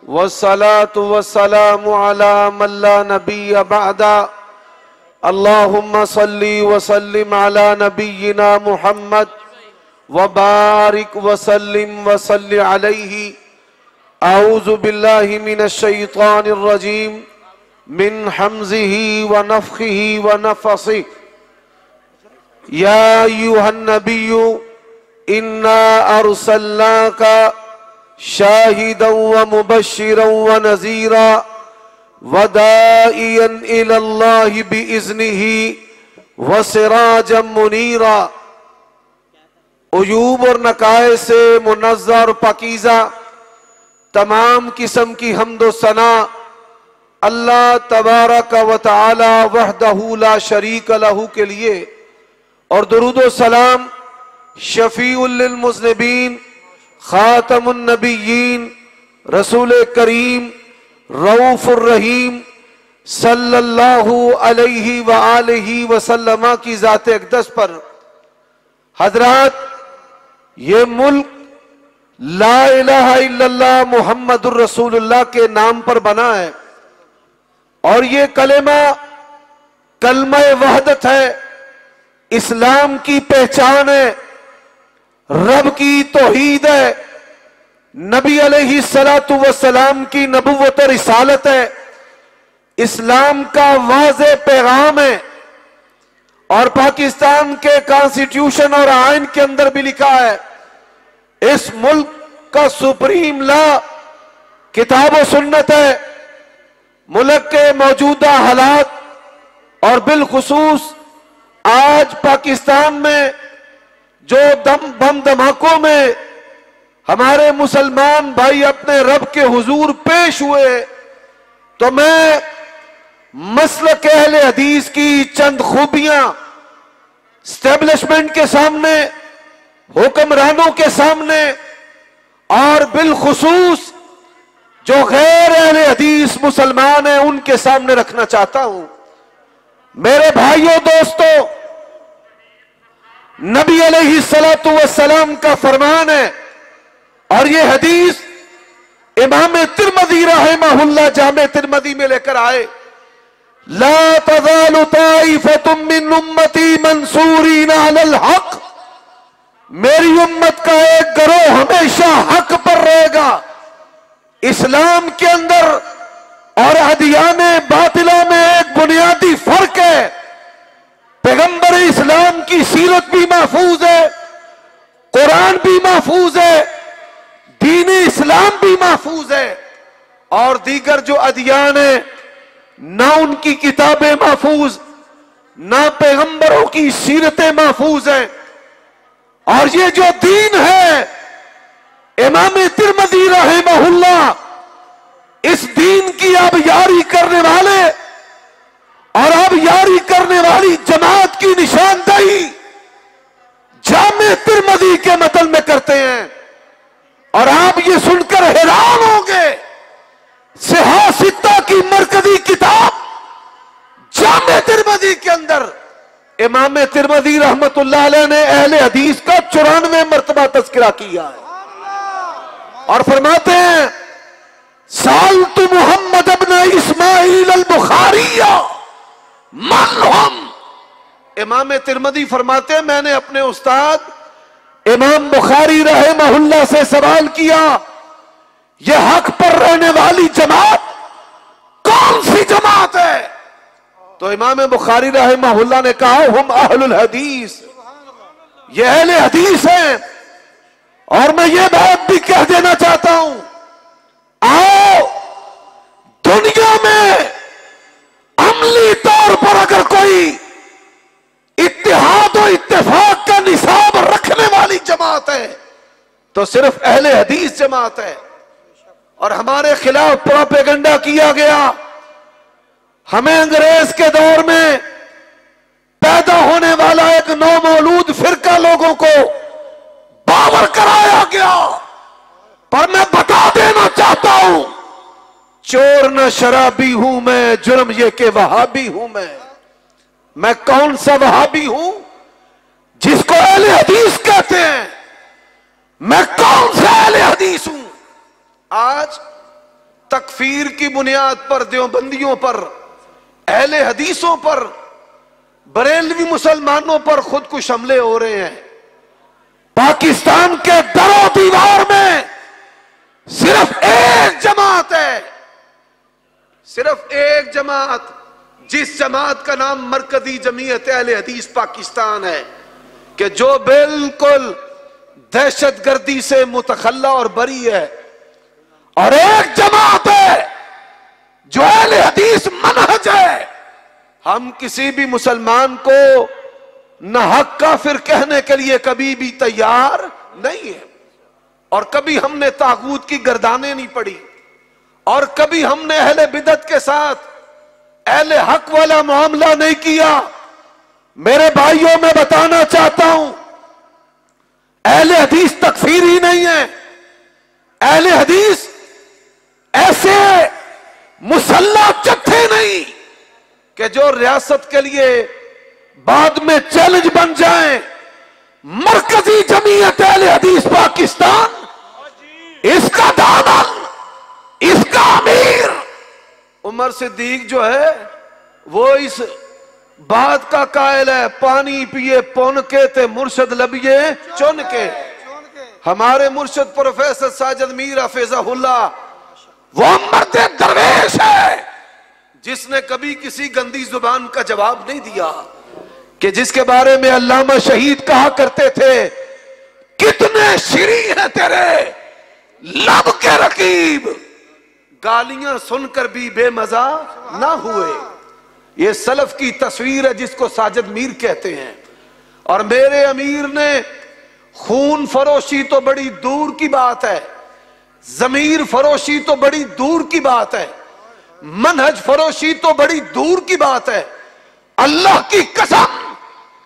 वस्सलातु वस्सलामु अला मन ला नबिय्य बअदा। अल्लाहुम्मा सल्ली व सल्लिम अला नबिय्यिना मुहम्मद व बारिक व सल्लिम व सल्लि अलैहि। अऊज़ु बिल्लाहि मिनश शैतानिर रजीम मिन हमज़िही व नफ़ख़िही व नफ़सिही। या अय्युहन नबिय्यु इन्ना अरसलनाका शाहिदन व मुबश्शिरन व नज़ीरा व दाइयन इलल्लाहि बिइज़्निही व सिराजम मुनीरा। उयूब और नकाए से मुनज़्ज़ा और पाकीज़ा तमाम किस्म की हम्दो सना अल्लाह तबारक व तआला वहदहू ला शरीक लहू के लिए, और दुरूद सलाम शफीउल लिल मुज़निबीन खातमुन नबिय्यीन रसूल करीम रऊफुर रहीम सल्लल्लाहु अलैहि व आलिहि वसल्लम की ज़ात अक़दस पर। हज़रात, ये मुल्क ला इलाहा इल्लल्लाह मुहम्मदुर रसूलुल्लाह के नाम पर बना है, और ये कलेमा कलमा वहदत है, इस्लाम की पहचान है, रब की तौहीद है, नबी अलैहिस्सलातु वस्सलाम की नबुव्वत और रिसालत है, इस्लाम का वाज़े पैगाम है। और पाकिस्तान के कॉन्स्टिट्यूशन और आइन के अंदर भी लिखा है, इस मुल्क का सुप्रीम लॉ किताब और सुन्नत है। मुल्क के मौजूदा हालात और बिलखुसूस आज पाकिस्तान में जो बम धमाकों में हमारे मुसलमान भाई अपने रब के हुजूर पेश हुए, तो मैं मसलक अहले हदीस की चंद खूबियां स्टैब्लिशमेंट के सामने, हुक्मरानों के सामने, और बिलखुसूस जो गैर अहले हदीस मुसलमान हैं उनके सामने रखना चाहता हूं। मेरे भाइयों दोस्तों, नबी अलैहिस्सलातु वस्सलाम का फरमान है, और ये हदीस इमाम तिर्मिज़ी रहमहुल्लाह जामे तिर्मिज़ी में लेकर आए, ला तज़ालु ताइफ़तुम मिन उम्मती मंसूरीन अलल हक़। मेरी उम्मत का एक गिरोह हमेशा हक पर रहेगा। इस्लाम के अंदर और अदियाने बातिला में एक बुनियादी फर्क है। पैगंबर इस्लाम की सीरत भी महफूज है, कुरान भी महफूज है, दीन इस्लाम भी महफूज है, और दीगर जो अदियान है ना उनकी किताबें महफूज, ना पैगंबरों की सीरतें महफूज हैं। और ये जो दीन है, इमाम तिर्मिज़ी रहमहुल्लाह इस दीन की अब यारी करने वाले और अब यारी करने वाली जमात की निशानदेही जामे तिर्मिज़ी के मतन में करते हैं। और आप ये सुनकर हैरान होंगे, सिहा सित्ता की मरकजी किताब जामे तिर्मिज़ी के अंदर इमाम तिर्मिज़ी रहमतुल्लाह अलैह ने अहले हदीस का 94 मरतबा तज़किरा किया है, और फरमाते हैं सालतु मुहम्मद इब्न इस्माईल अल बुखारिया मन हम। इमाम तिर्मिज़ी फरमाते हैं, मैंने अपने उस्ताद इमाम बुखारी रहमहुल्लाह से सवाल किया, यह हक पर रहने वाली जमात कौन सी जमात है? तो इमाम बुखारी रहमहुल्लाह ने कहा, हम अहलुल हदीस, ये अहले हदीस हैं। और मैं ये बात भी कह देना चाहता हूं, आओ दुनिया में अमली तौर पर अगर कोई इत्तिहाद और इत्तेफाक का निसाब रखने वाली जमात है तो सिर्फ अहले हदीस जमात है। और हमारे खिलाफ प्रोपेगेंडा किया गया, हमें अंग्रेज के दौर में पैदा होने वाला एक नौमौलूद फिरका लोगों को बावर कराया गया। पर मैं बता देना चाहता हूं, चोर न शराबी हूं मैं, जुर्म ये के वहाबी हूं मैं कौन सा वहाबी हूं जिसको अहले हदीस कहते हैं? मैं कौन सा अहले हदीस हूं? आज तकफीर की बुनियाद पर देवबंदियों पर, अहले हदीसों पर, बरेलवी मुसलमानों पर खुदकुश हमले हो रहे हैं। पाकिस्तान के दरो दीवार में सिर्फ एक जमात है, सिर्फ एक जमात, जिस जमात का नाम मरकजी जमीयत अहले हदीस पाकिस्तान है, कि जो बिल्कुल दहशतगर्दी से मुतखल्ला और बरी है। और एक जमात है जो अहले हदीस मनहज है। हम किसी भी मुसलमान को न हक काफिर कहने के लिए कभी भी तैयार नहीं है, और कभी हमने तागूत की गर्दानें नहीं पड़ी, और कभी हमने अहले बिदत के साथ अहले हक वाला मामला नहीं किया। मेरे भाइयों, मैं बताना चाहता हूं, अहले हदीस तकफीर ही नहीं है। अहले हदीस ऐसे मुसल्ला जत्थे नहीं कि जो रियासत के लिए बाद में चैलेंज बन जाए। मरकजी जमीयत अहले हदीस पाकिस्तान, इसका दामन, इसका अमीर उमर सिद्दीक जो है, वो इस बात का कायल है, पानी पिए पुन के ते मुर्शद लबिए चुन के। हमारे मुर्शद प्रोफेसर साजिद मीर हफिज़हुल्लाह, वो मर्द दरवेश है जिसने कभी किसी गंदी जुबान का जवाब नहीं दिया, कि जिसके बारे में अल्लामा शहीद कहा करते थे, कितने शिरी हैं तेरे लब के रकीब, गालियां सुनकर भी बेमजा ना हुए। ये सलफ की तस्वीर है जिसको साजिद मीर कहते हैं। और मेरे अमीर ने खून फरोशी तो बड़ी दूर की बात है, जमीर फरोशी तो बड़ी दूर की बात है, मनहज फरोशी तो बड़ी दूर की बात है। अल्लाह की कसम,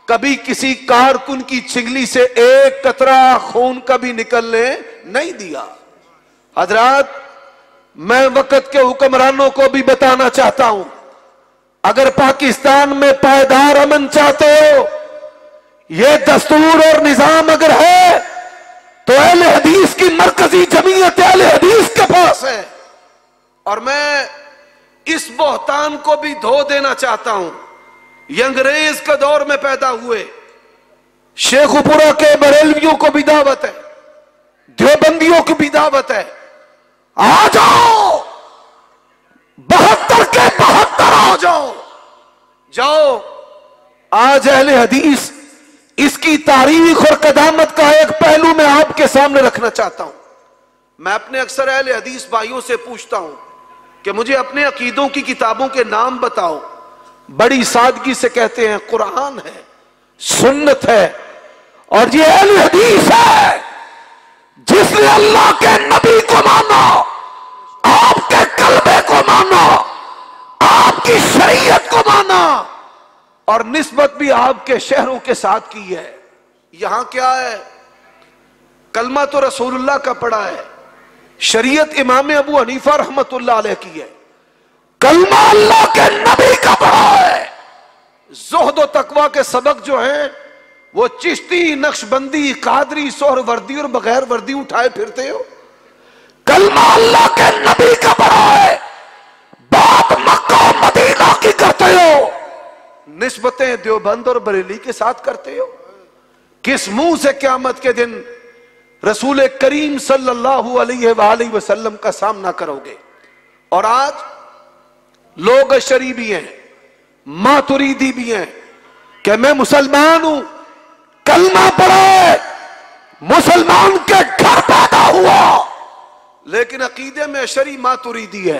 कभी किसी कारकुन की छिगली से एक कतरा खून का भी निकलने नहीं दिया। हजरात, मैं वक्त के हुक्मरानों को भी बताना चाहता हूं, अगर पाकिस्तान में पायदार अमन चाहते हो, यह दस्तूर और निजाम अगर है, तो अहले हदीस की मरकजी जमीयत अहले हदीस के पास है। और मैं इस बोहतान को भी धो देना चाहता हूं। ये अंग्रेज के दौर में पैदा हुए, शेखुपुरा के बरेलवियों को भी दावत है, देवबंदियों की भी दावत है, आ जाओ, 72 के 72 आ जाओ, जाओ। आज अहले हदीस, इसकी तारीख और कदामत का एक पहलू मैं आपके सामने रखना चाहता हूं। मैं अपने अक्सर अहले हदीस भाइयों से पूछता हूं कि मुझे अपने अकीदों की किताबों के नाम बताओ। बड़ी सादगी से कहते हैं कुरान है, सुन्नत है, और ये अहले हदीस है जिसने अल्लाह के नबी को माना, आपके कल्बे को माना, आपकी शरीयत को माना, और निस्बत भी आपके शहरों के साथ की है। यहां क्या है? कलमा तो रसूलुल्लाह का पड़ा है, शरीयत इमाम अबू हनीफा रहमतुल्लाह अलैह की है, कलमा अल्लाह के नबी का पड़ा है। ज़ुहद और तकवा के सबक जो हैं, वो चिश्ती, नक्शबंदी, कादरी, सोहरवर्दी और बगैर वर्दी उठाए फिरते हो। कलमा अल्लाह के नबी का पड़ा है, बात मक्का मदीना की करते हो, निस्बतें देवबंद और बरेली के साथ करते हो। किस मुंह से क़यामत के दिन रसूल करीम सल्लल्लाहु अलैहि वसल्लम का सामना करोगे? और आज लोग अशरी भी हैं, मातुरीदी भी हैं कि मैं मुसलमान हूं, कलमा पढ़ा है, मुसलमान के घर पैदा हुआ, लेकिन अकीदे में अशरी मातुरीदी है।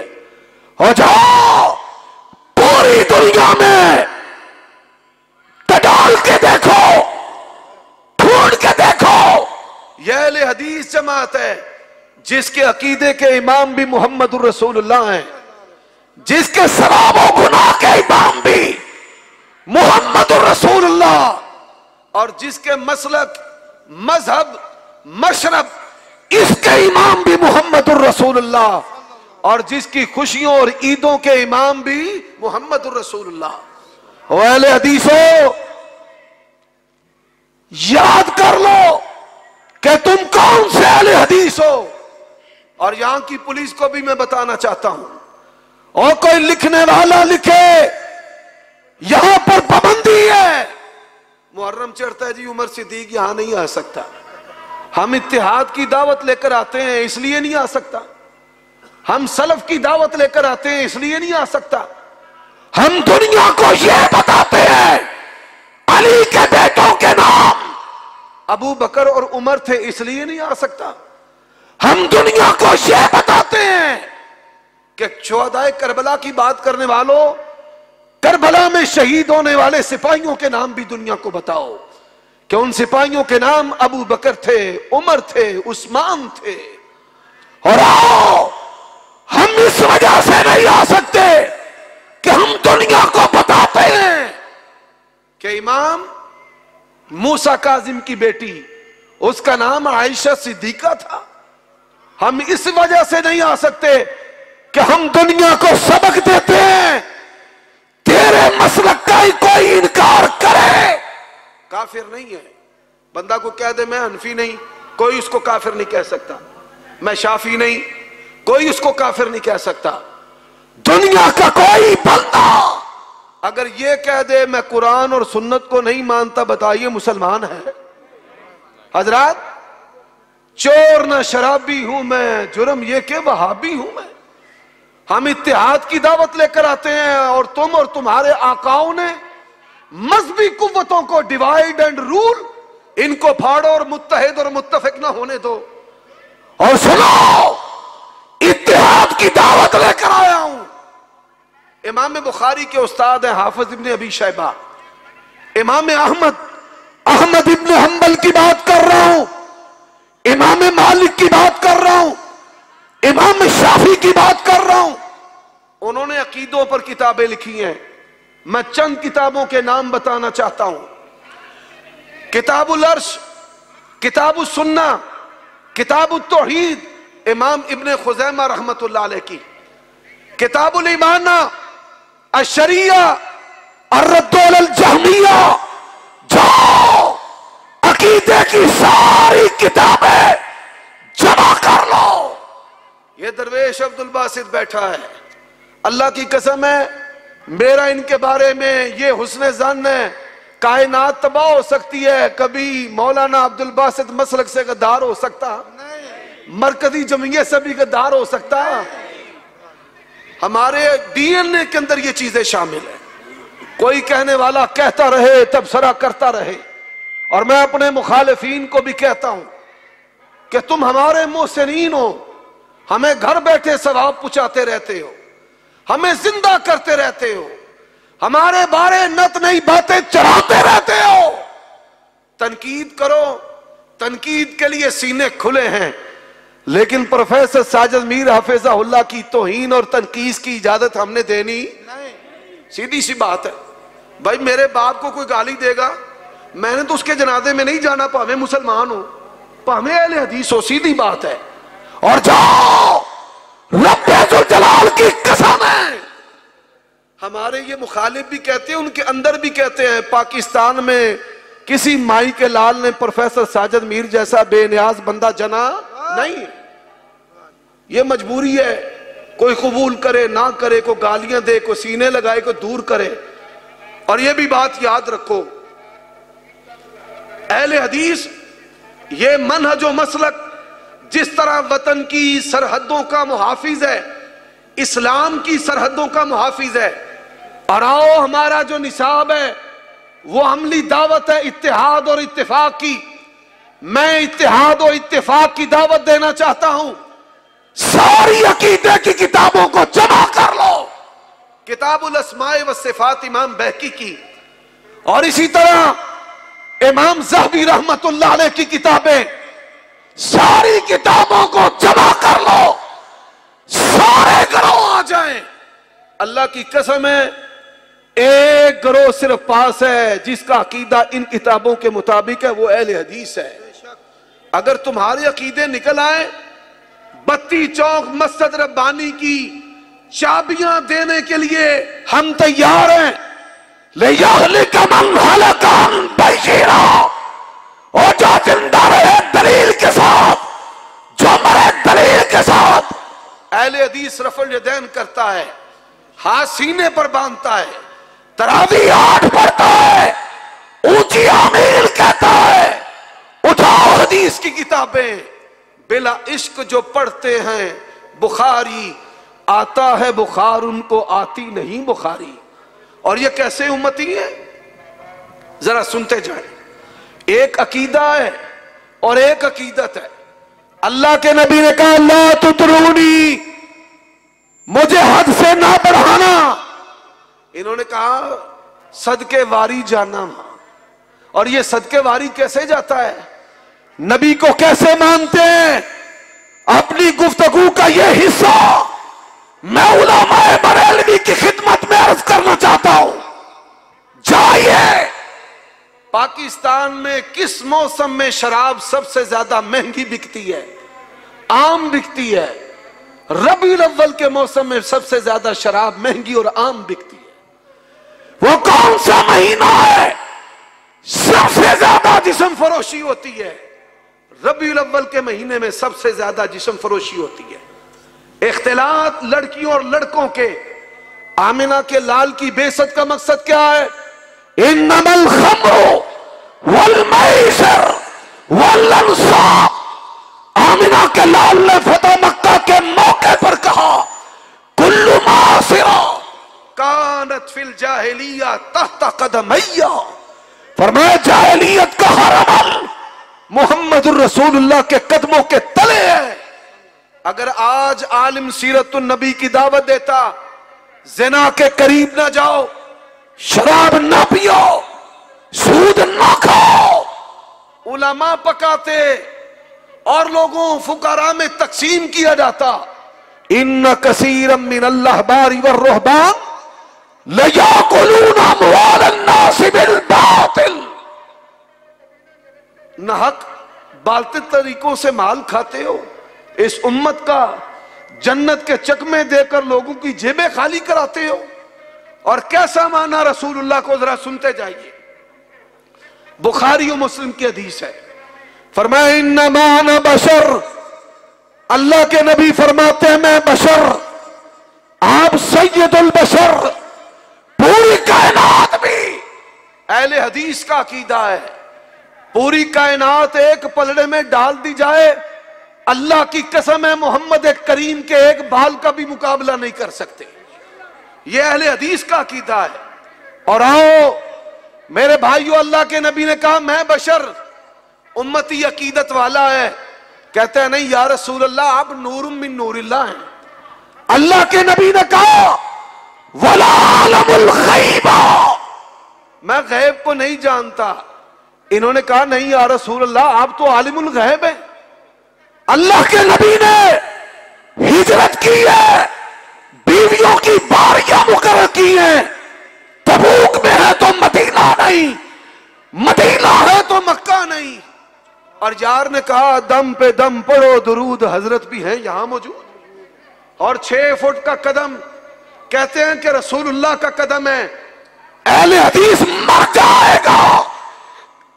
हो जाओ, पूरी दुनिया में डाल के देखो, ढूंढ के देखो, यह अहले हदीस जमात है जिसके अकीदे के इमाम भी मुहम्मदुर रसूलुल्लाह हैं, जिसके सवाब और गुनाह के इमाम भी मुहम्मदुर रसूलुल्लाह, और जिसके मसलक, मजहब, मशरब, इसके इमाम भी मुहम्मदुर रसूलुल्लाह, और जिसकी खुशियों और ईदों के इमाम भी मुहम्मदुर रसूलुल्लाह। अहले हदीसों, याद कर लो कि तुम कौन से अहले हदीस हो। और यहां की पुलिस को भी मैं बताना चाहता हूं, और कोई लिखने वाला लिखे यहां पर पाबंदी है, मुहर्रम चढ़ता है जी, उमर सिद्दीक यहां नहीं आ सकता, हम इत्तेहाद की दावत लेकर आते हैं इसलिए नहीं आ सकता, हम सलफ की दावत लेकर आते हैं इसलिए नहीं आ सकता, हम दुनिया को यह बताते हैं अली के बेटों के नाम अबू बकर और उमर थे इसलिए नहीं आ सकता, हम दुनिया को यह बताते हैं कि शुहदाए करबला की बात करने वालों, करबला में शहीद होने वाले सिपाहियों के नाम भी दुनिया को बताओ कि उन सिपाहियों के नाम अबू बकर थे, उमर थे, उस्मान थे। और आओ, हम इस वजह से नहीं आ सकते कि हम दुनिया को बताते हैं कि इमाम मूसा काजिम की बेटी उसका नाम आयशा सिद्दीका था, हम इस वजह से नहीं आ सकते कि हम दुनिया को सबक देते हैं तेरे मसलक का ही कोई इनकार करे काफिर नहीं है। बंदा को कह दे मैं हनफी नहीं, कोई उसको काफिर नहीं कह सकता, मैं शाफी नहीं, कोई उसको काफिर नहीं कह सकता। दुनिया का कोई बंदा अगर ये कह दे मैं कुरान और सुन्नत को नहीं मानता, बताइए मुसलमान है? हजरात, चोर न शराबी हूं मैं, जुर्म ये के वहाबी हूं मैं। हम इत्तेहाद की दावत लेकर आते हैं और तुम और तुम्हारे आकाओं ने मजहबी कुव्वतों को डिवाइड एंड रूल, इनको फाड़ो और मुत्तहिद और मुत्तफिक ना होने दो। और सुनो, इत्तेहाद की दावत लेकर आया हूं। इमाम बुखारी के उस्ताद हैं हाफिज इब्ने अबी शैबा, इमाम अहमद इब्ने हंबल की बात कर रहा हूं, इमाम मालिक की बात कर रहा हूं, इमाम शाफी की बात कर रहा हूं। उन्होंने अकीदों पर किताबें लिखी हैं, मैं चंद किताबों के नाम बताना चाहता हूं। किताबुल अर्श, किताबुल सुन्ना, किताबुल तौहीद इमाम इब्ने खुज़ैमा रहमतुल्लाह अलैह की, किताबुल ईमाना, अशरिया, अर्रद्दुल अल जहमिया, जाओ अकीदे की सारी किताबें जमा कर लो। ये दरवेश अब्दुल बासित बैठा है, अल्लाह की कसम है मेरा इनके बारे में ये हुस्न ज़न्न है, कायनात तबाह हो सकती है, कभी मौलाना अब्दुल बासित मसलक से गद्दार हो सकता, मरकजी जमीयत से भी गद्दार हो सकता। हमारे डीएनए के अंदर ये चीजें शामिल है। कोई कहने वाला कहता रहे, तबसरा करता रहे, और मैं अपने मुखालिफीन को भी कहता हूं कि तुम हमारे मोहसिनीन हो, हमें घर बैठे सवाब पहुंचाते रहते हो, हमें जिंदा करते रहते हो, हमारे बारे नत नई बातें चढ़ाते रहते हो। तनकीद करो, तनकीद के लिए सीने खुले हैं, लेकिन प्रोफेसर साजिद मीर हफिज़हुल्लाह की तौहीन और तनकीस की इजाजत हमने देनी नहीं। सीधी सी बात है भाई, मेरे बाप को कोई गाली देगा, मैंने तो उसके जनाजे में नहीं जाना, भावे मुसलमान हो भावे अहले हदीस हो, सीधी बात है। और जाओ, रब्बे जुल जलाल की कसम है, हमारे ये मुखालिफ भी कहते हैं, उनके अंदर भी कहते हैं, पाकिस्तान में किसी माई के लाल ने प्रोफेसर साजिद मीर जैसा बेनियाज बंदा जना नहीं। ये मजबूरी है, कोई कबूल करे ना करे, कोई गालियां दे, कोई सीने लगाए, कोई दूर करे। और ये भी बात याद रखो, अहले हदीस ये मनहज व मसलक जिस तरह वतन की सरहदों का मुहाफिज है, इस्लाम की सरहदों का मुहाफिज है। और आओ, हमारा जो निसाब है वो अमली दावत है इत्तेहाद और इत्तेफाक की। मैं इत्तेहाद और इत्तेफाक की दावत देना चाहता हूं। सारी अकीदे की किताबों को जमा कर लो, किताबुल अस्माए व सिफात इमाम बैकी की, और इसी तरह इमाम ज़हबी रहमतुल्लाह अलैह की किताबें, सारी किताबों को जमा कर लो, सारे गिरोह आ जाएं। अल्लाह की कसम है, एक गिरोह सिर्फ पास है जिसका अकीदा इन किताबों के मुताबिक है, वो अहले हदीस है। अगर तुम्हारे अकीदे निकल आए, बत्ती चौक मस्जिद रब्बानी की चाबियां देने के लिए हम तैयार हैं। ले यहलिका मन हलका अन बशीरा, और जो जिंदा रहे दलील के साथ, जो मरे दलील के के साथ अहले हदीस रफल यदैन करता है, हाथ सीने पर बांधता है, तरावी 8 पढ़ता है, ऊंची आमीन कहता है। उठाओ हदीस की किताबें, बिला इश्क जो पढ़ते हैं बुखारी, आता है बुखार उनको आती नहीं बुखारी। और ये कैसे उम्मती है, जरा सुनते जाए। एक अकीदा है और एक अकीदत है। अल्लाह के नबी ने कहा ला तुतरूनी, मुझे हद से ना बढ़ाना। इन्होंने कहा सदके वारी जाना। और ये सदके वारी कैसे जाता है, नबी को कैसे मानते हैं? अपनी गुफ्तगू का ये हिस्सा मैं उलमाए बरेलवी की खिदमत में अर्ज करना चाहता हूं। जाइए, पाकिस्तान में किस मौसम में शराब सबसे ज्यादा महंगी बिकती है? आम बिकती है। रबीउल अव्वल के मौसम में सबसे ज्यादा शराब महंगी और आम बिकती है। वो कौन सा महीना है सबसे ज्यादा जिस्म फरोशी होती है? रबीउल अव्वल के महीने में सबसे ज्यादा जिस्म फरोशी होती है। इख्तिलात लड़कियों और लड़कों के। आमिना के लाल की बेइज्जत का मकसद क्या है? इन्नमल खम्रु वल मैसर वल अंसाब। आमिना के लाल ने फतह मक्का के मौके पर कहा कुल्लु मासिरा कानत फिल जाहिलिया तहत कदमैया। फरमाया जाहिलियत का हर अमल मुहम्मदुर रसूलुल्लाह के कदमों के तले है। अगर आज आलिम सीरतुन नबी की दावत देता, ज़िना के करीब ना जाओ, शराब ना पियो, सूद ना खाओ, उलमा पकाते और लोगों फुकारा में तकसीम किया जाता। इन्न कसीरम मिनल अहबारी वर रुहबान लयाकुलूना अमवालन नास बिल बातिल। नाहक बातिल तरीकों से माल खाते हो। इस उम्मत का जन्नत के चकमे देकर लोगों की जेबें खाली कराते हो। और कैसा माना रसूलुल्लाह को, जरा सुनते जाइए। बुखारी और मुस्लिम की हदीस है। फरमाया इन्नमा अना बशर, अल्लाह के नबी फरमाते हैं मैं बशर, आप सैयदुल बशर, पूरी कायनात भी। अहले हदीस का अकीदा है पूरी कायनात एक पलड़े में डाल दी जाए, अल्लाह की कसम है मोहम्मद करीम के एक बाल का भी मुकाबला नहीं कर सकते। यह अहले हदीस का अकीदा है। और आओ मेरे भाइयों, अल्लाह के नबी ने कहा मैं बशर, उम्मती अकीदत वाला है। कहते हैं नहीं या रसूल अल्लाह, आप नूरुम मिन नूरिल्लाह हैं। अल्लाह के नबी ने कहा वला आलमुल गैबा, मैं गैब को नहीं जानता। इन्होंने कहा नहीं या रसूल अल्लाह, आप तो आलिमुल गैब हैं। अल्लाह के नबी ने हिजरत की है, बीवियों की बारियां मुकर्रर की हैं। तबूक में है तो मदीना नहीं, मदीना है तो मक्का नहीं। और यार ने कहा दम पे दम पढ़ो दुरूद, हजरत भी हैं यहां मौजूद। और 6 फुट का कदम कहते हैं कि रसूलुल्लाह का कदम है। अहले हदीस मर जाएगा,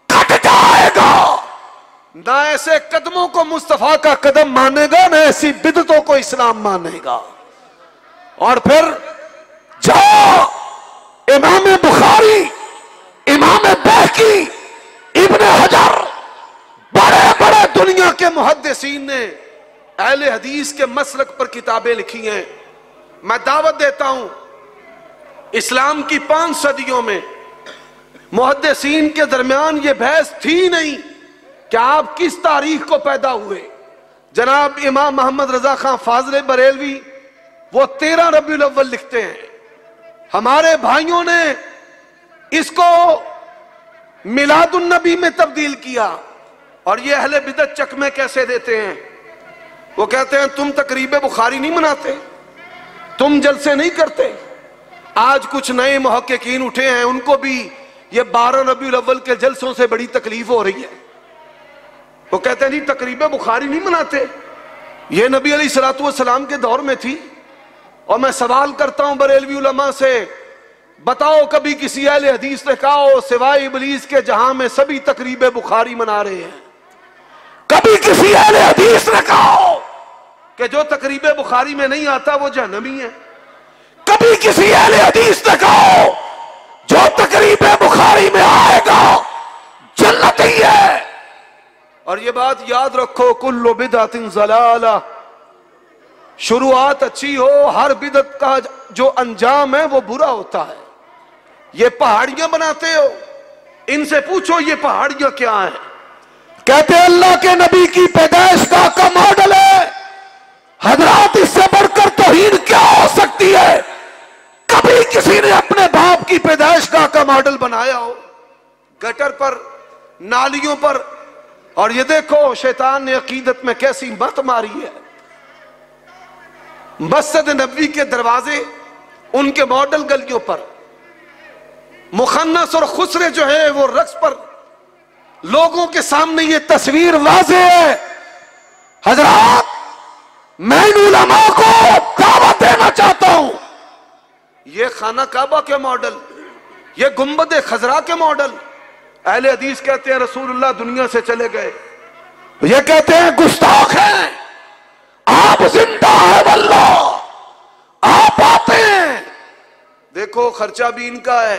कट जाएगा। ना ऐसे कदमों को मुस्तफा का कदम मानेगा, ना ऐसी बिदतों को इस्लाम मानेगा। और फिर जाओ इमाम बुखारी, इमाम बैहकी, इब्ने हजर, बड़े बड़े दुनिया के मुहद्दिसीन ने अहले हदीस के मसलक पर किताबें लिखी हैं। मैं दावत देता हूं, इस्लाम की 5 सदियों में मुहद्दिसीन के दरमियान यह बहस थी नहीं कि आप किस तारीख को पैदा हुए। जनाब इमाम मोहम्मद रजा खान फाजले बरेलवी वो 13 रबीउल अव्वल लिखते हैं। हमारे भाइयों ने इसको मिलादुन नबी में तब्दील किया। और ये अहले बिदत चकमे कैसे देते हैं? वो कहते हैं तुम तकरीब बुखारी नहीं मनाते, तुम जलसे नहीं करते। आज कुछ नए मुहक्किकीन उठे हैं, उनको भी ये 12 रबीउल अव्वल के जलसों से बड़ी तकलीफ हो रही है। वो कहते हैं जी तकरीब बुखारी नहीं मनाते, ये नबी अलैहिस्सलातु वस्सलाम के दौर में थी। और मैं सवाल करता हूं बरेलवी उलमा से, बताओ कभी किसी अहले हदीस ने कहा हो सिवाय इबलीस के जहां में सभी तकरीब बुखारी मना रहे हैं? कभी किसी अहले हदीस ने कहा हो कि जो तकरीब बुखारी में नहीं आता वो जहन्नमी है। कभी किसी अहले हदीस ने कहो जो तकरीब बुखारी में आएगा जन्नती है। और ये बात याद रखो, कुल्लु बिदअतिन ज़लाला, शुरुआत अच्छी हो, हर बिदअत का जो अंजाम है वो बुरा होता है। ये पहाड़ियां बनाते हो, इनसे पूछो ये पहाड़ियां क्या हैं। कहते अल्लाह के नबी की पैदाइश का मॉडल है। हजरात, इससे बढ़कर तौहीन क्या हो सकती है? कभी किसी ने अपने बाप की पैदाइश का मॉडल बनाया हो? गटर पर, नालियों पर। और ये देखो शैतान ने अकीदत में कैसी मत मारी है। मस्जिद नबवी के दरवाजे, उनके मॉडल गलियों पर मुखन्नस और खुसरे जो है वो रक्स पर, लोगों के सामने ये तस्वीर वाज़े है। हजरात, मैं इन उलमा को दावत देना चाहता हूं, ये खाना काबा के मॉडल, ये गुंबद खजरा के मॉडल। अहले हदीस कहते हैं रसूलुल्लाह दुनिया से चले गए, ये कहते हैं गुस्ताख हैं, आप जिंदा है वल्लाह, आप आते हैं। देखो खर्चा भी इनका है,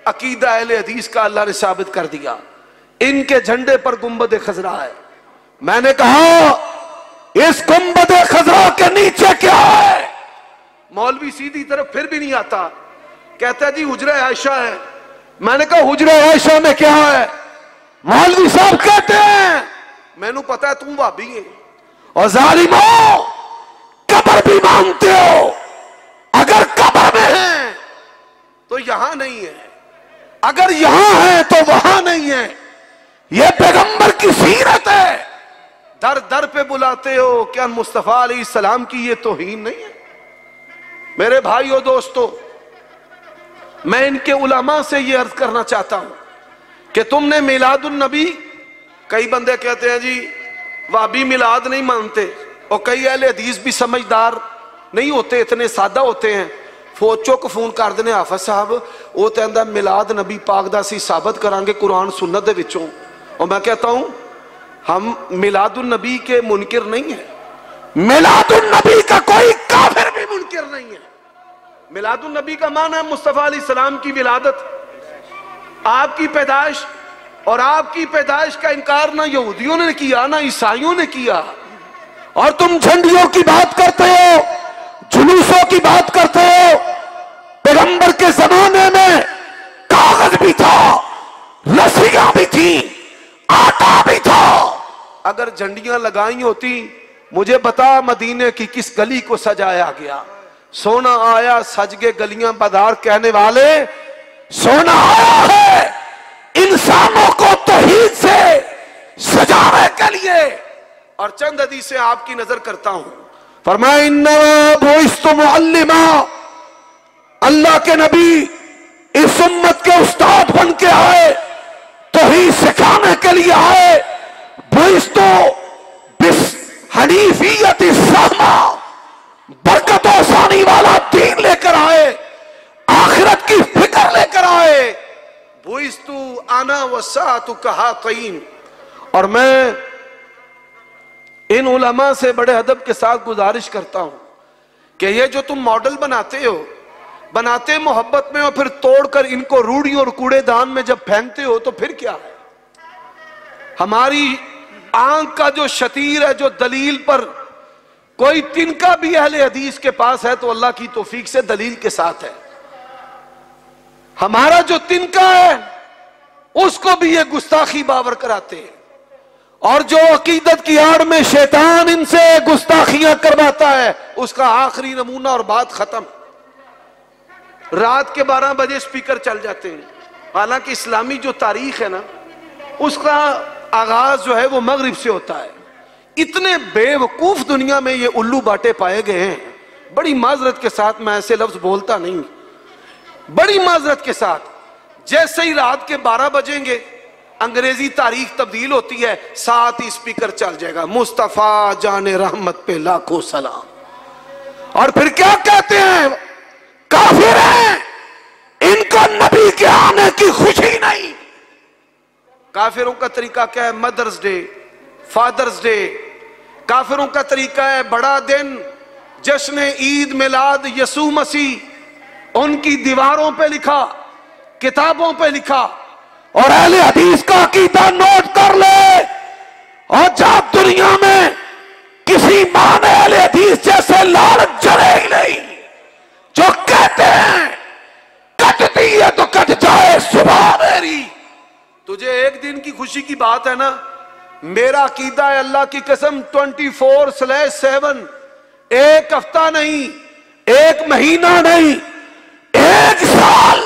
अकीदा अहले हदीस का अल्लाह ने साबित कर दिया। इनके झंडे पर गुंबद खजरा है। मैंने कहा इस गुंबद खजरा के नीचे क्या है? मौलवी सीधी तरफ फिर भी नहीं आता, कहता है जी हुजरा आयशा है। मैंने कहा हुजरा आयशा में क्या है? मौलवी साहब कहते हैं मैनू पता है तुम भाभी है और जालिमो कब्र भी मानते हो। अगर कब्र में है तो यहां नहीं है, अगर यहां है तो वहां नहीं है। यह पैगंबर की सीरत है। दर दर पे बुलाते हो, क्या मुस्तफा अलैहिस्सलाम की ये तौहीन नहीं है? मेरे भाइयों दोस्तों, मैं इनके उलमा से ये अर्ज करना चाहता हूं कि तुमने मिलादुन नबी, कई बंदे कहते हैं जी वाबी मिलाद नहीं मानते, और कई अहले हदीस भी समझदार नहीं होते, इतने सादा होते हैं। फौजों को फोन कर देने हाफिज साहब वो कहता मिलाद नबी पाक दा सी साबित करांगे कुरान सुन्नत दे विचों। और मैं कहता हूं हम मिलादुन नबी के मुनकिर नहीं है, मिलादुन नबी का कोई काफिर भी मुनकिर नहीं है। मिलादुन नबी का माना है मुस्तफा अलैहिस्सलाम की विलादत, आपकी पैदाइश। और आपकी पैदाइश का इनकार ना यहूदियों ने किया ना ईसाइयों ने किया। और तुम झंडियों की बात करते हो, जुलूसों की बात करते हो। पैगंबर के जमाने में कागज भी था, रस्सियां भी थी, आटा भी था। अगर झंडियां लगाई होती, मुझे बता मदीने की किस गली को सजाया गया? सोना आया सज के गलियां बाजार कहने वाले, सोना आया है इंसानों को तौहीद से सजाने के लिए। और चंद हदीसें आपकी नजर करता हूं। फरमाया इन्नमा बुइस्तु मुअल्लिमा, अल्लाह के नबी इस उम्मत के उस्ताद बन के आए, तौहीद सिखाने के लिए आए। बुइस्तु बिस हनीफियत सहमा, बरकत और आसानी वाला दीन लेकर आए, आखिरत की फिक्र लेकर आए। बुइस्तु आना वसातु कहातईन। और मैं इन उलमा से बड़े अदब के साथ गुजारिश करता हूं कि ये जो तुम मॉडल बनाते हो, बनाते मोहब्बत में और फिर तोड़कर इनको रूढ़ी और कूड़ेदान में जब फेंकते हो तो फिर क्या है? हमारी आंख का जो शतीर है, जो दलील पर कोई तिनका भी अहले हदीस के पास है तो अल्लाह की तौफीक से दलील के साथ है। हमारा जो तिनका है उसको भी ये गुस्ताखी बावर कराते हैं। और जो अकीदत की आड़ में शैतान इनसे गुस्ताखियां करवाता है, उसका आखिरी नमूना और बात खत्म। रात के 12 बजे स्पीकर चल जाते हैं। हालांकि इस्लामी जो तारीख है ना, उसका आगाज जो है वो मगरिब से होता है। इतने बेवकूफ दुनिया में ये उल्लू बाटे पाए गए हैं। बड़ी माजरत के साथ, मैं ऐसे लफ्ज बोलता नहीं, बड़ी माजरत के साथ, जैसे ही रात के 12 बजेंगे अंग्रेजी तारीख तब्दील होती है, साथ ही स्पीकर चल जाएगा, मुस्तफा जाने रहमत पे लाखों सलाम। और फिर क्या कहते हैं? काफिर हैं, इनको नबी के आने की खुशी नहीं। काफिरों का तरीका क्या है? मदर्स डे, फादर्स डे, काफिरों का तरीका है बड़ा दिन जश्न ईद मिलाद यसू मसीह उनकी दीवारों पे लिखा, किताबों पे लिखा। और अहले हदीस का अकीदा नोट कर ले, और जब दुनिया में किसी मां ने अहले हदीस जैसे लाड़ जड़े ही नहीं, जो कहते हैं कटती है तो कट जाए सुबह मेरी। तुझे एक दिन की खुशी की बात है ना, मेरा अकीदा है अल्लाह की कसम 24/7, एक हफ्ता नहीं, एक महीना नहीं, एक साल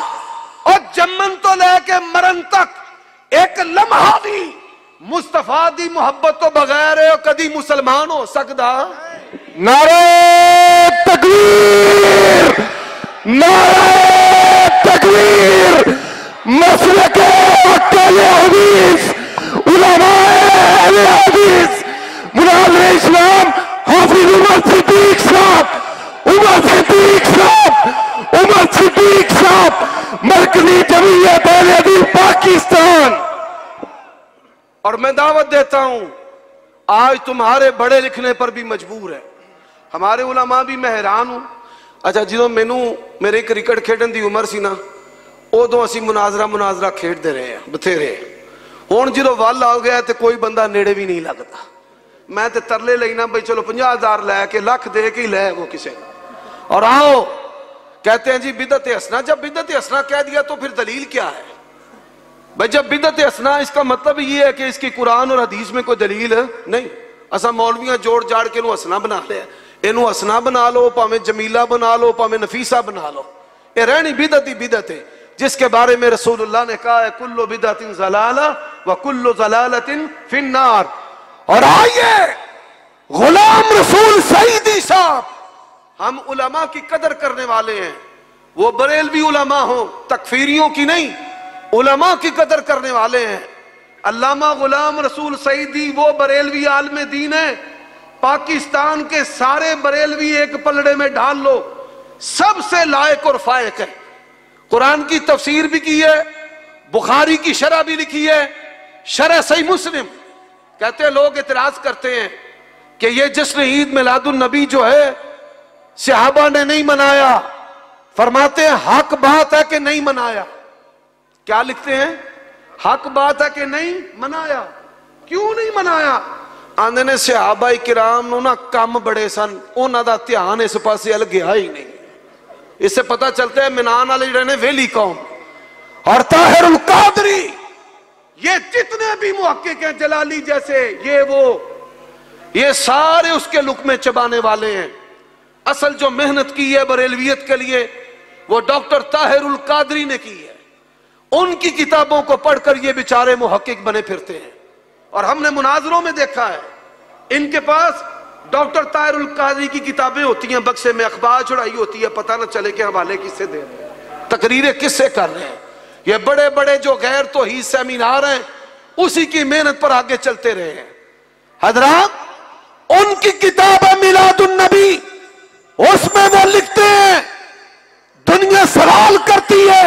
और जम्मन तो लेके मरण तक एक लम्हा भी मुस्तफा दी मोहब्बत तो बगैर कदी मुसलमान हो सकता। नारे तकबीर, नारे तकबीर। मसले के हदीस उलमाए हदीस मुनाज़िर इस्लाम हाफिज उमर सिद्दीक साहब, उमर सिद्दीक साहब, उमर सिद्दीक साहब, मरकजी जमीयत अहले हदीस पाकिस्तान। और मैं दावत देता हूं, आज तुम्हारे बड़े लिखने पर भी मजबूर है, हमारे उलमा भी मैं हैरान हूं। अच्छा जो मैनू मेरे क्रिकेट खेडन की उम्र सी ना, उदों असी मुनाजरा खेडते रहे हैं बथेरे। हुण जो वल आ गया तो कोई बंदा नेड़े भी नहीं लगता। मैं तो तरले लेना भाई चलो 50,000 लैके लाख दे के ही लै वो किसी। और आओ कहते हैं जी बिदअत हसना। जब बिदअत हसना कह दिया तो फिर दलील क्या है भाई? जब बिदअत हसना इसका मतलब ये है कि इसकी कुरान और हदीस में कोई दलील है नहीं। असा मौलवियां जोड़ जाड़ के हसना बना लिया, इनू हसना बना लो, भावें जमीला बना लो, भावें नफीसा बना लो, ये रहनी बिदअत ही बिदअत है, जिसके बारे में रसूलुल्लाह ने कहा है कुल्लु बिदअतिन ज़लाला व कुल्लु ज़लालतिन फिन्नार। और आइए गुलाम रसूल सईदी साहब, हम उलमा की कदर करने वाले हैं, वो बरेलवी उलमा हो, तकफीरियों की नहीं, उलमा की कदर करने वाले हैं। अल्लामा गुलाम रसूल सईदी वो बरेलवी आलम दीन है, पाकिस्तान के सारे बरेलवी एक पलड़े में डाल लो, सबसे लायक और फायक है। कुरान की तफसीर भी की है, बुखारी की शरह भी लिखी है, शरह सही मुस्लिम। कहते हैं लोग इतराज करते हैं कि ये जश्न ईद मिलादुन नबी जो है सहाबा ने नहीं मनाया। फरमाते हैं हक बात है कि नहीं मनाया। क्या लिखते हैं? हक बात है कि नहीं मनाया। क्यों नहीं मनाया? आंदे ने सहाबा किराम नूं ना कम बड़े सन, उन्हां दा ध्यान इस पासे अल गया ही नहीं। इससे पता चलता है मिनान वाले जड़े ने वेली कौम। और ताहिरुल कादरी, ये जितने भी मुहक्किक हैं जलाली जैसे ये वो, ये सारे उसके लुक्मे चबाने वाले हैं। असल जो मेहनत की है बरेलवियत के लिए वो डॉक्टर ताहिरुल कादरी ने की है। उनकी किताबों को पढ़कर ये बेचारे मुहक्किक बने फिरते हैं। और हमने मुनाजरों में देखा है इनके पास डॉक्टर ताहिरुल कादरी की किताबें होती हैं, बक्से में अखबार चढ़ाई होती है, पता ना चले कि हवाले किससे दे रहे हैं, तकरीरें किससे कर रहे हैं। ये बड़े बड़े जो गैर तौहीद सेमिनार हैं उसी की मेहनत पर आगे चलते रहे हैं। हजरात उनकी किताब है मिलादुन नबी, उसमें वो लिखते हैं दुनिया सवाल करती है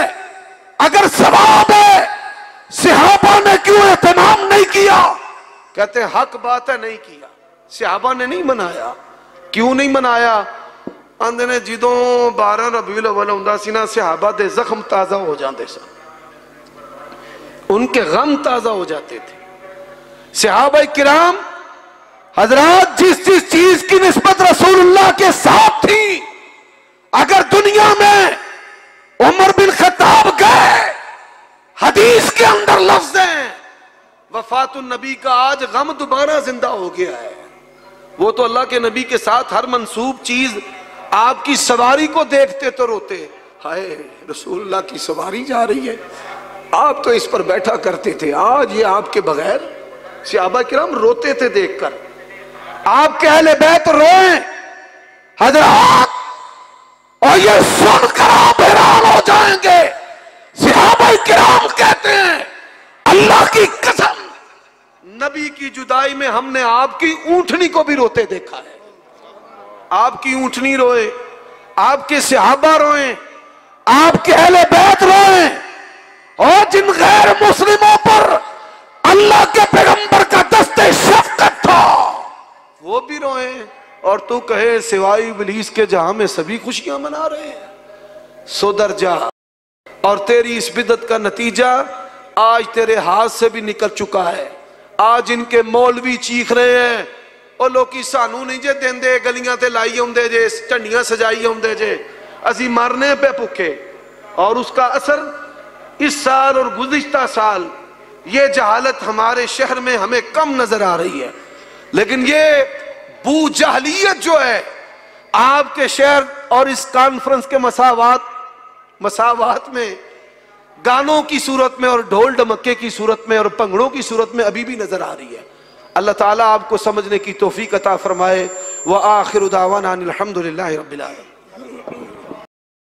अगर सवाब है सहाबा ने क्यों एहतमाम नहीं किया? कहते हैं हक बात है नहीं किया, सहाबा ने नहीं मनाया। क्यों नहीं मनाया? आंदे ने जिदों 12 रबीउल अव्वल आउंदा सी ना सहाबा दे जख्म ताजा हो जाते सन, उनके गम ताजा हो जाते थे। सहाबा किराम हजरात जिस जिस चीज की निस्बत रसूलुल्लाह के साथ थी, अगर दुनिया में उमर बिन खत्ताब गए, हदीस के अंदर लफ्ज है वफातुन नबी का, आज गम दोबारा जिंदा हो गया है। वो तो अल्लाह के नबी के साथ हर मंसूब चीज, आपकी सवारी को देखते तो रोते, हाय रसूलुल्लाह की सवारी जा रही है, आप तो इस पर बैठा करते थे, आज ये आपके बगैर। सहाबा किराम रोते थे देखकर। आपके अहले बैत रोए हजरात, और ये सुनकर आप हैरान हो जाएंगे। सहाबा किराम कहते हैं अल्लाह की कसम नबी की जुदाई में हमने आपकी ऊंटनी को भी रोते देखा है। आपकी ऊंटनी रोए, आपके सहाबा रोए, आपके अहले बैत रोए, और जिन गैर मुस्लिमों पर अल्लाह के पैगंबर का दस्ते शफकत था वो वो भी रोए और तू कहे सिवाय इब्लीस के जहां में सभी खुशियां मना रहे हैं। सुधर जा। और तेरी इस बिदत का नतीजा आज तेरे हाथ से भी निकल चुका है। आज इनके मौलवी चीख रहे हैं, और लोग सानू नहीं जे देंदे, गलियां ते लाई आउंदे जे, झंडियां सजाई आउंदे जे, असी मरने पे भुखे। और उसका असर इस साल और गुज़िश्ता साल ये जहालत हमारे शहर में हमें कम नजर आ रही है, लेकिन ये बू जहलियत जो है आपके शहर और इस कॉन्फ्रेंस के मसावात में गानों की सूरत में और ढोल ढमक्के की सूरत में और भंगड़ों की सूरत में अभी भी नजर आ रही है। अल्लाह ताला आपको समझने की तौफीक अता फरमाए। व आखिर दावाना अनिल हम्दुलिल्लाहि रब्बिल आलमीन।